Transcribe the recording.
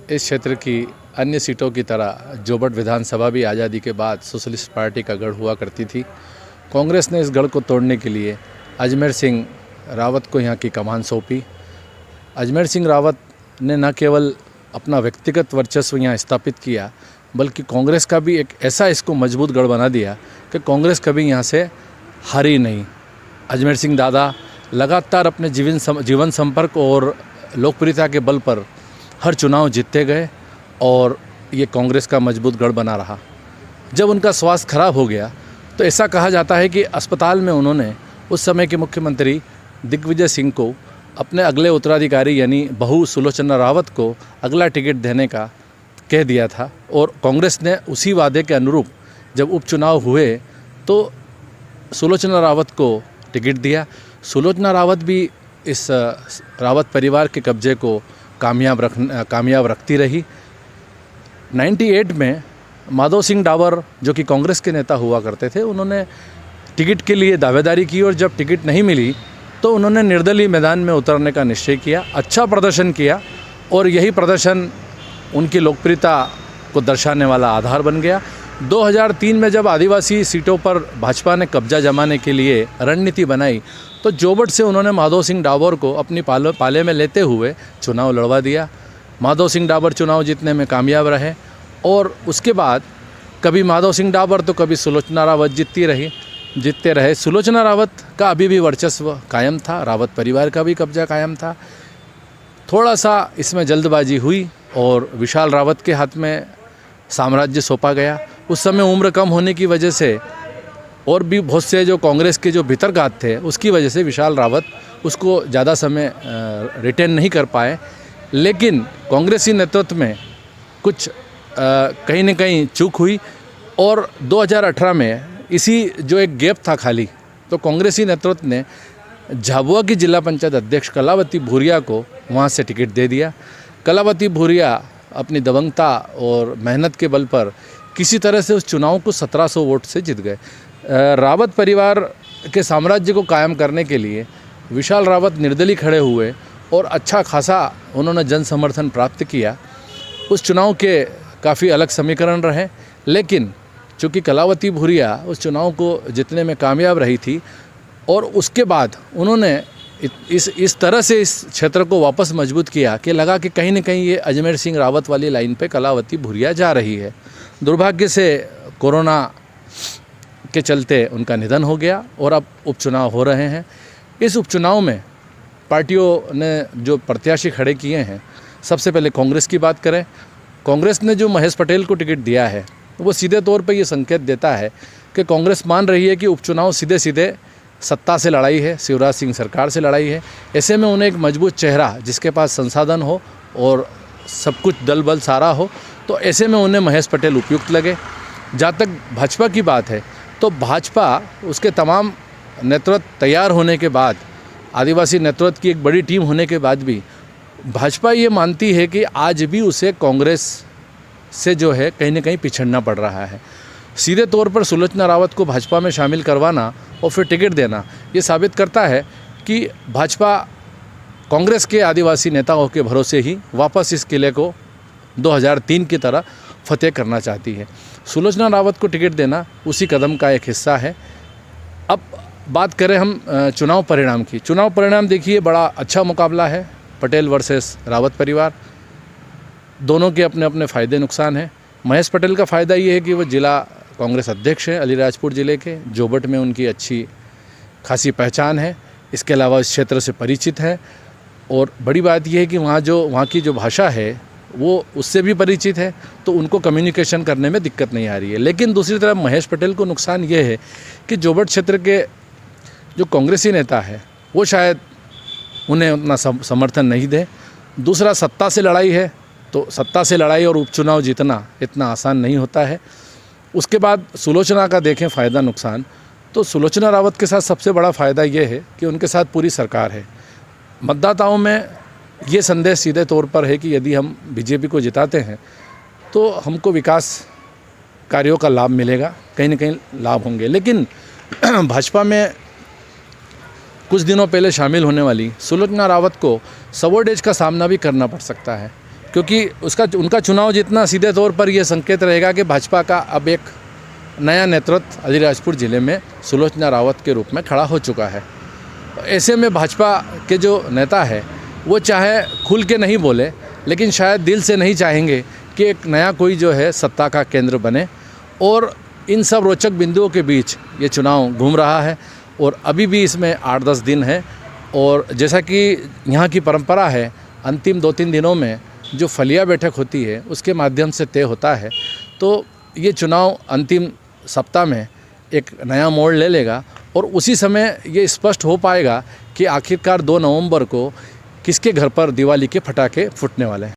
इस क्षेत्र की अन्य सीटों की तरह जोबट विधानसभा भी आज़ादी के बाद सोशलिस्ट पार्टी का गढ़ हुआ करती थी। कांग्रेस ने इस गढ़ को तोड़ने के लिए अजमेर सिंह रावत को यहाँ की कमान सौंपी। अजमेर सिंह रावत ने न केवल अपना व्यक्तिगत वर्चस्व यहाँ स्थापित किया, बल्कि कांग्रेस का भी एक ऐसा इसको मजबूत गढ़ बना दिया कि कांग्रेस कभी यहाँ से हारी नहीं। अजमेर सिंह दादा लगातार अपने जीवन संपर्क और लोकप्रियता के बल पर हर चुनाव जीतते गए और ये कांग्रेस का मजबूत गढ़ बना रहा। जब उनका स्वास्थ्य खराब हो गया तो ऐसा कहा जाता है कि अस्पताल में उन्होंने उस समय के मुख्यमंत्री दिग्विजय सिंह को अपने अगले उत्तराधिकारी यानी बहू सुलोचना रावत को अगला टिकट देने का कह दिया था और कांग्रेस ने उसी वादे के अनुरूप जब उपचुनाव हुए तो सुलोचना रावत को टिकट दिया। सुलोचना रावत भी इस रावत परिवार के कब्जे को कामयाब रखती रही। 98 में माधव सिंह डावर जो कि कांग्रेस के नेता हुआ करते थे, उन्होंने टिकट के लिए दावेदारी की और जब टिकट नहीं मिली तो उन्होंने निर्दलीय मैदान में उतरने का निश्चय किया। अच्छा प्रदर्शन किया और यही प्रदर्शन उनकी लोकप्रियता को दर्शाने वाला आधार बन गया। 2003 में जब आदिवासी सीटों पर भाजपा ने कब्जा जमाने के लिए रणनीति बनाई तो जोबट से उन्होंने माधव सिंह डाबर को अपनी पाले में लेते हुए चुनाव लड़वा दिया। माधव सिंह डाबर चुनाव जीतने में कामयाब रहे और उसके बाद कभी माधव सिंह डाबर तो कभी सुलोचना रावत जीतते रहे। सुलोचना रावत का अभी भी वर्चस्व कायम था, रावत परिवार का भी कब्जा कायम था। थोड़ा सा इसमें जल्दबाजी हुई और विशाल रावत के हाथ में साम्राज्य सौंपा गया। उस समय उम्र कम होने की वजह से और भी बहुत से जो कांग्रेस के जो भीतरघात थे उसकी वजह से विशाल रावत उसको ज़्यादा समय रिटेन नहीं कर पाए। लेकिन कांग्रेसी नेतृत्व में कुछ कहीं न कहीं चूक हुई और 2018 में इसी जो एक गैप था खाली, तो कांग्रेसी नेतृत्व ने झाबुआ की जिला पंचायत अध्यक्ष कलावती भूरिया को वहाँ से टिकट दे दिया। कलावती भूरिया अपनी दबंगता और मेहनत के बल पर किसी तरह से उस चुनाव को 1700 वोट से जीत गए। रावत परिवार के साम्राज्य को कायम करने के लिए विशाल रावत निर्दलीय खड़े हुए और अच्छा खासा उन्होंने जन समर्थन प्राप्त किया। उस चुनाव के काफ़ी अलग समीकरण रहे, लेकिन चूँकि कलावती भूरिया उस चुनाव को जीतने में कामयाब रही थी और उसके बाद उन्होंने इस तरह से इस क्षेत्र को वापस मजबूत किया कि लगा कि कहीं न कहीं ये अजमेर सिंह रावत वाली लाइन पे कलावती भूरिया जा रही है। दुर्भाग्य से कोरोना के चलते उनका निधन हो गया और अब उपचुनाव हो रहे हैं। इस उपचुनाव में पार्टियों ने जो प्रत्याशी खड़े किए हैं, सबसे पहले कांग्रेस की बात करें। कांग्रेस ने जो महेश पटेल को टिकट दिया है वो सीधे तौर पर ये संकेत देता है कि कांग्रेस मान रही है कि उपचुनाव सीधे सत्ता से लड़ाई है, शिवराज सिंह सरकार से लड़ाई है। ऐसे में उन्हें एक मजबूत चेहरा जिसके पास संसाधन हो और सब कुछ दल बल सारा हो, तो ऐसे में उन्हें महेश पटेल उपयुक्त लगे। जहाँ तक भाजपा की बात है तो भाजपा उसके तमाम नेतृत्व तैयार होने के बाद, आदिवासी नेतृत्व की एक बड़ी टीम होने के बाद भी भाजपा ये मानती है कि आज भी उसे कांग्रेस से जो है कहीं न कहीं पिछड़ना पड़ रहा है। सीधे तौर पर सुलोचना रावत को भाजपा में शामिल करवाना और फिर टिकट देना ये साबित करता है कि भाजपा कांग्रेस के आदिवासी नेताओं के भरोसे ही वापस इस किले को 2003 की तरह फतेह करना चाहती है। सुलोचना रावत को टिकट देना उसी कदम का एक हिस्सा है। अब बात करें हम चुनाव परिणाम की। चुनाव परिणाम देखिए, बड़ा अच्छा मुकाबला है, पटेल वर्सेस रावत परिवार। दोनों के अपने अपने फ़ायदे नुकसान हैं। महेश पटेल का फ़ायदा ये है कि वो जिला कांग्रेस अध्यक्ष हैं अलीराजपुर ज़िले के। जोबट में उनकी अच्छी खासी पहचान है, इसके अलावा इस क्षेत्र से परिचित है और बड़ी बात यह है कि वहाँ की जो भाषा है वो उससे भी परिचित है, तो उनको कम्युनिकेशन करने में दिक्कत नहीं आ रही है। लेकिन दूसरी तरफ महेश पटेल को नुकसान ये है कि जोबट क्षेत्र के जो कांग्रेसी नेता है वो शायद उन्हें उतना समर्थन नहीं दे। दूसरा, सत्ता से लड़ाई है, तो सत्ता से लड़ाई और उपचुनाव जीतना इतना आसान नहीं होता है। उसके बाद सुलोचना का देखें फ़ायदा नुकसान, तो सुलोचना रावत के साथ सबसे बड़ा फ़ायदा ये है कि उनके साथ पूरी सरकार है। मतदाताओं में ये संदेश सीधे तौर पर है कि यदि हम बीजेपी को जिताते हैं तो हमको विकास कार्यों का लाभ मिलेगा, कहीं न कहीं लाभ होंगे। लेकिन भाजपा में कुछ दिनों पहले शामिल होने वाली सुलोचना रावत को सबोर्डेज का सामना भी करना पड़ सकता है, क्योंकि उनका चुनाव जितना सीधे तौर पर यह संकेत रहेगा कि भाजपा का अब एक नया नेतृत्व अलीराजपुर ज़िले में सुलोचना रावत के रूप में खड़ा हो चुका है। ऐसे में भाजपा के जो नेता है वो चाहे खुल के नहीं बोले, लेकिन शायद दिल से नहीं चाहेंगे कि एक नया कोई जो है सत्ता का केंद्र बने। और इन सब रोचक बिंदुओं के बीच ये चुनाव घूम रहा है और अभी भी इसमें 8-10 दिन है। और जैसा कि यहाँ की परंपरा है, अंतिम 2-3 दिनों में जो फलिया बैठक होती है उसके माध्यम से तय होता है। तो ये चुनाव अंतिम सप्ताह में एक नया मोड़ ले लेगा और उसी समय ये स्पष्ट हो पाएगा कि आखिरकार 2 नवंबर को किसके घर पर दिवाली के पटाखे फूटने वाले हैं।